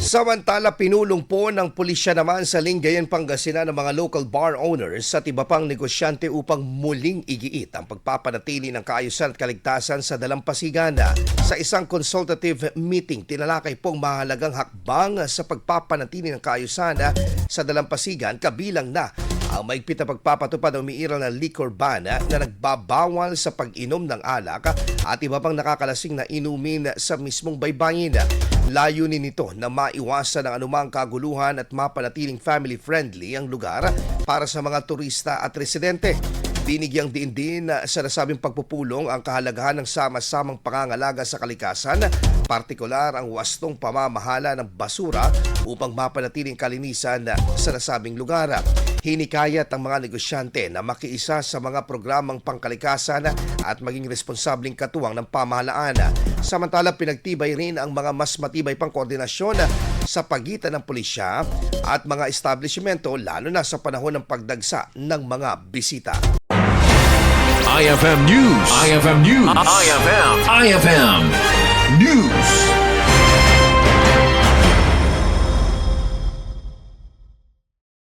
Samantala, pinulong po ng pulisya naman sa Lingayen, Pangasinan ng mga local bar owners at iba pang negosyante upang muling igiit ang pagpapanatili ng kaayusan at kaligtasan sa dalampasigan. Sa isang consultative meeting, tinalakay pong mahalagang hakbang sa pagpapanatili ng kaayusan sa dalampasigan, kabilang na ang maigpit na pagpapatupad ng umiiral na liquor ban na nagbabawal sa pag-inom ng alak at iba pang nakakalasing na inumin sa mismong baybayin. Layunin nito na maiwasan ang anumang kaguluhan at mapanatiling family-friendly ang lugar para sa mga turista at residente. Binigyang diin din sa nasabing pagpupulong ang kahalagahan ng sama-samang pangangalaga sa kalikasan, partikular ang wastong pamamahala ng basura upang mapanatiling kalinisan sa nasabing lugar. Hinikayat ang mga negosyante na makiisa sa mga programang pangkalikasan at maging responsabling katuwang ng pamahalaan. Samantala, pinagtibay rin ang mga mas matibay pang koordinasyon sa pagitan ng pulisya at mga establishmento, lalo na sa panahon ng pagdagsa ng mga bisita. IFM News. IFM News. IFM News.